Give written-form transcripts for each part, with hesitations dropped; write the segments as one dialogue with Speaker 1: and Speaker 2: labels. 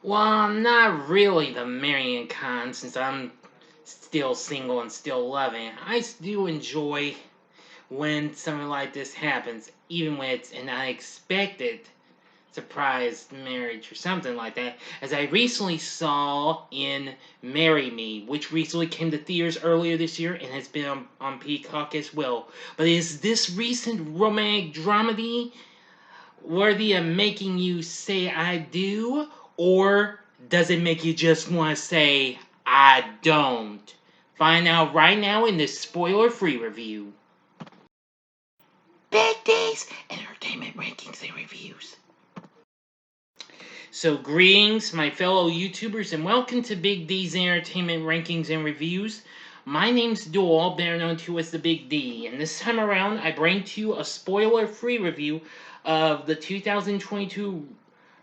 Speaker 1: Well, I'm not really the marrying kind since I'm still single and still loving. I do enjoy when something like this happens, even when it's an unexpected surprise marriage or something like that, as I recently saw in Marry Me, which recently came to theaters earlier this year and has been on Peacock as well. But is this recent romantic dramedy worthy of making you say I do, or does it make you just want to say I don't? Find out right now in this spoiler-free review. Big D's Entertainment Rankings and Reviews. So, greetings, my fellow YouTubers, and welcome to Big D's Entertainment Rankings and Reviews. My name's Doyle, better known to as the Big D, and this time around I bring to you a spoiler-free review of the 2022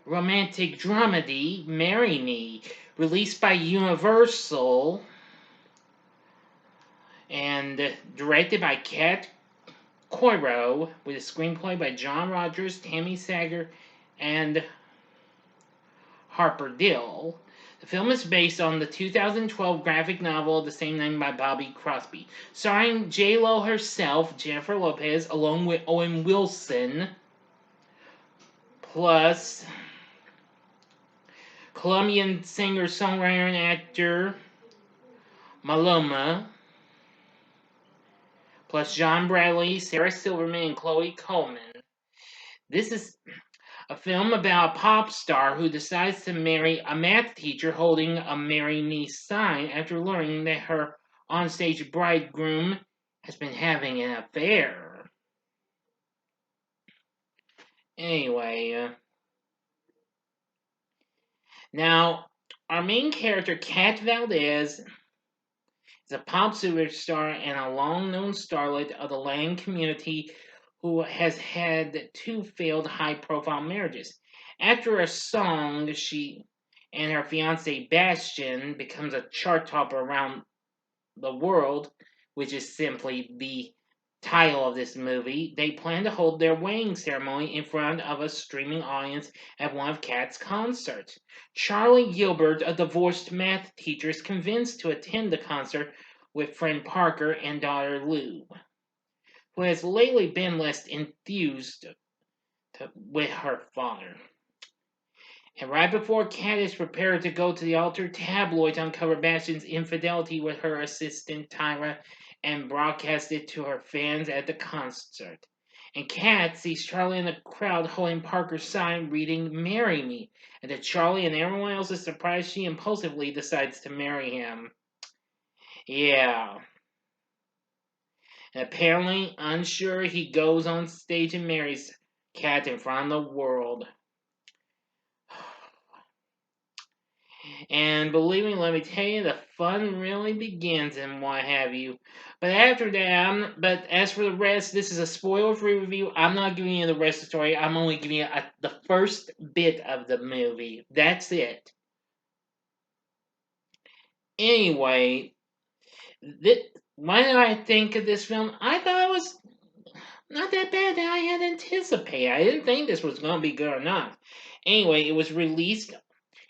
Speaker 1: romantic dramedy Marry Me, released by Universal and directed by Cat Coiro, with a screenplay by John Rogers, Tammy Sager, and Harper Dill. The film is based on the 2012 graphic novel of the same name by Bobby Crosby, starring J-Lo herself, Jennifer Lopez, along with Owen Wilson, plus Colombian singer, songwriter, and actor Maluma, plus John Bradley, Sarah Silverman, and Chloe Coleman. This is a film about a pop star who decides to marry a math teacher holding a "Marry Me" sign after learning that her onstage bridegroom has been having an affair. Anyway, now our main character, Kat Valdez, is a pop superstar and a long-known starlet of the Latin community who has had two failed high-profile marriages. After a song, she and her fiance Bastian becomes a chart topper around the world, which is simply the title of this movie. They plan to hold their wedding ceremony in front of a streaming audience at one of Kat's concerts. Charlie Gilbert, a divorced math teacher, is convinced to attend the concert with friend Parker and daughter Lou, who has lately been less enthused with her father. And right before Kat is prepared to go to the altar, tabloids uncover Bastian's infidelity with her assistant Tyra and broadcast it to her fans at the concert. And Kat sees Charlie in the crowd holding Parker's sign reading "Marry Me," and to Charlie and everyone else's surprise, she impulsively decides to marry him. Yeah. And apparently unsure, he goes on stage and marries Kat in front of the world. And believe me, let me tell you, the fun really begins and what have you. But after that, but as for the rest, this is a spoiler-free review. I'm not giving you the rest of the story. I'm only giving you the first bit of the movie. That's it. Anyway, why did I think of this film? I thought it was not that bad that I had anticipated. I didn't think this was going to be good or not. Anyway, it was released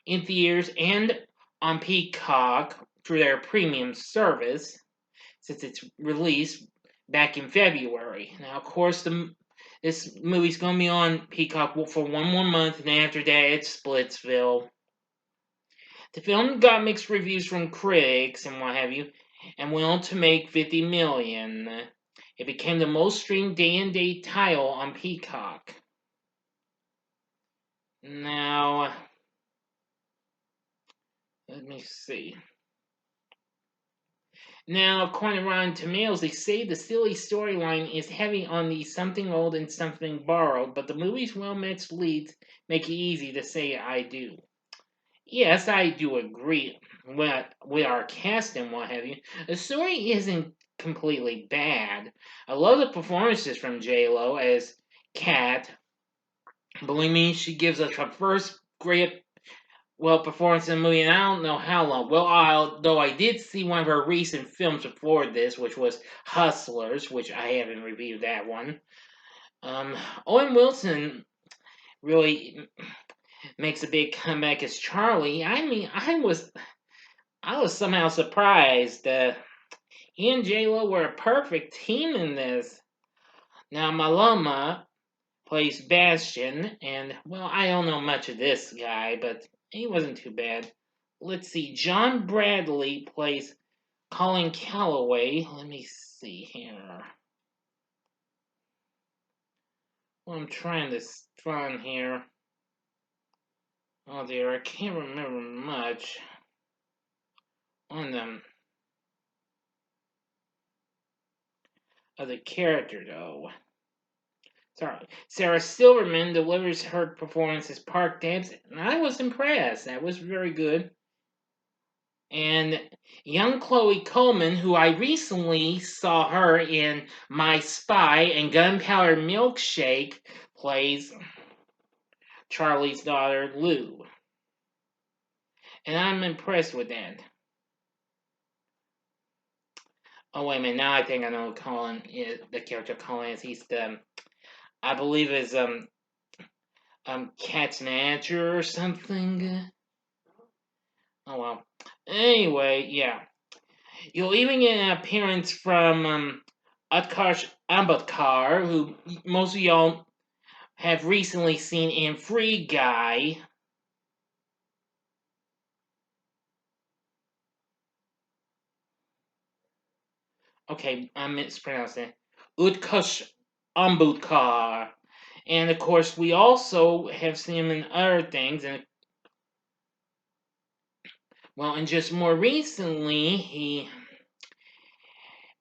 Speaker 1: in theaters and on Peacock through their premium service since its release back in February. Now, of course, this movie's going to be on Peacock for one more month, and after that, it's Splitsville. The film got mixed reviews from critics and what have you, and went on to make $50 million. It became the most streamed day-and-date title on Peacock. Now, let me see. Now, according to Rotten Tomatoes, they say the silly storyline is heavy on the something old and something borrowed, but the movie's well-matched leads make it easy to say I do. Yes, I do agree with our cast and what have you. The story isn't completely bad. I love the performances from J-Lo as Kat. Believe me, she gives us her first great performance in the movie, and I don't know how long. Though I did see one of her recent films before this, which was Hustlers, which I haven't reviewed that one. Owen Wilson really makes a big comeback as Charlie. I mean, I was somehow surprised. He and J Lo were a perfect team in this. Now Maluma plays Bastion, and well, I don't know much of this guy, but he wasn't too bad. Let's see, John Bradley plays Colin Calloway. Let me see here. Well, I'm trying to find here. Oh dear, I can't remember much on them of the character though. Sorry. Sarah Silverman delivers her performance as Park Debs, and I was impressed. That was very good. And young Chloe Coleman, who I recently saw her in My Spy and Gunpowder Milkshake, plays Charlie's daughter, Lou. And I'm impressed with that. Oh, wait a minute. Now I think I know Colin is the character Colin is. He's the, I believe, is Cat's manager or something. Oh well. Anyway, yeah. You'll even get an appearance from Utkarsh Ambedkar, who most of y'all have recently seen in Free Guy. Okay, I mispronounced it. Utkarsh Ambedkar. And of course, we also have seen him in other things. And well, and just more recently, he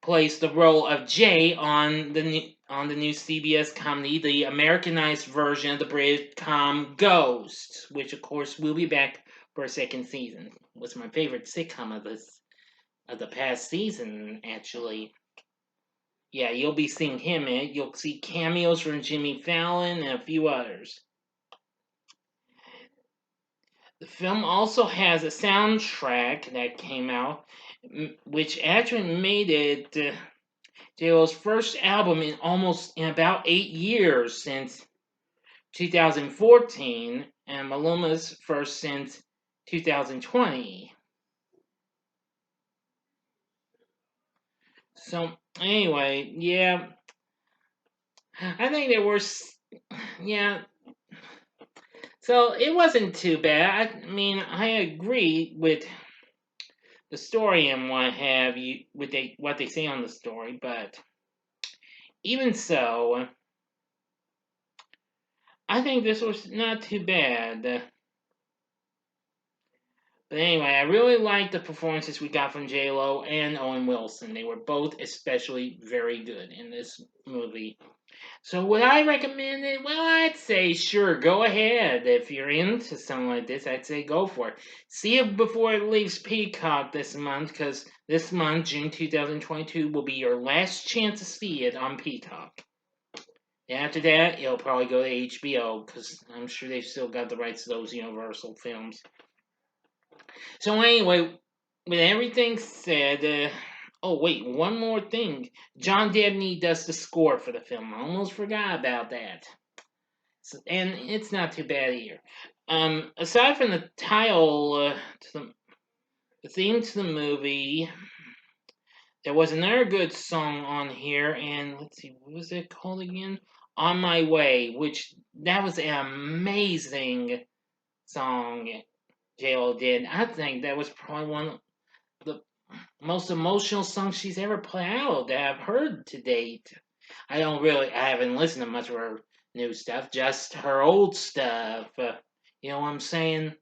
Speaker 1: plays the role of Jay on the new CBS comedy, the Americanized version of the British com Ghost, which of course will be back for a second season. It was my favorite sitcom of the past season, actually. Yeah, you'll be seeing him in it. You'll see cameos from Jimmy Fallon and a few others. The film also has a soundtrack that came out, which actually made it J-Lo's first album in about 8 years since 2014, and Maluma's first since 2020. So anyway, yeah, I think there were, yeah. So it wasn't too bad. I mean, I agree with the story and what have you, with what they say on the story, but even so, I think this was not too bad. But anyway, I really liked the performances we got from J Lo and Owen Wilson. They were both especially very good in this movie. So would I recommend it? Well, I'd say sure, go ahead. If you're into something like this, I'd say go for it. See it before it leaves Peacock this month, because this month, June 2022, will be your last chance to see it on Peacock. And after that, it'll probably go to HBO, because I'm sure they've still got the rights to those Universal films. So anyway, with everything said, oh wait, one more thing. John Debney does the score for the film. I almost forgot about that. So, and it's not too bad here. Aside from the title, the theme to the movie, there was another good song on here, and let's see, what was it called again? On My Way, which that was an amazing song J.Lo did. I think that was probably one of the most emotional song she's ever put out that I've heard to date. I haven't listened to much of her new stuff, just her old stuff. You know what I'm saying?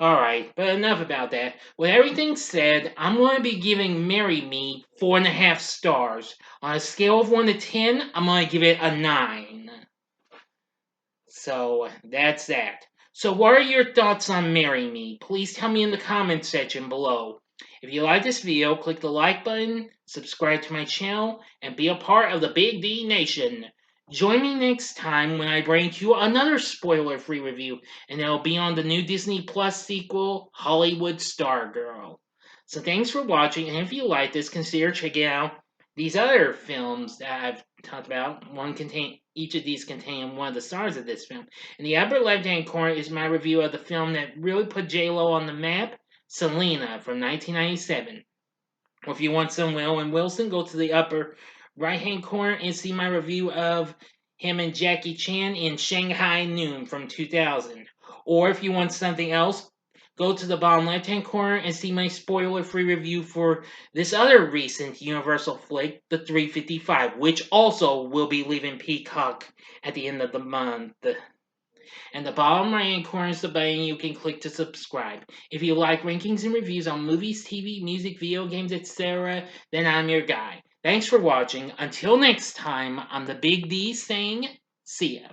Speaker 1: Alright, but enough about that. With everything said, I'm going to be giving Marry Me 4.5 stars. On a scale of 1 to 10, I'm going to give it a 9. So, that's that. So, what are your thoughts on Marry Me? Please tell me in the comments section below. If you like this video, click the like button, subscribe to my channel, and be a part of the Big D Nation. Join me next time when I bring you another spoiler-free review, and it'll be on the new Disney Plus sequel, Hollywood Stargirl. So thanks for watching, and if you like this, consider checking out these other films that I've talked about. each of these contain one of the stars of this film. In the upper left-hand corner is my review of the film that really put J-Lo on the map, Selena from 1997. Or if you want some Owen Wilson, go to the upper right-hand corner and see my review of him and Jackie Chan in Shanghai Noon from 2000. Or if you want something else, go to the bottom left-hand corner and see my spoiler-free review for this other recent Universal flick, The 355, which also will be leaving Peacock at the end of the month. And the bottom right-hand corner is the button you can click to subscribe. If you like rankings and reviews on movies, TV, music, video games, etc., then I'm your guy. Thanks for watching. Until next time, I'm the Big D saying, see ya.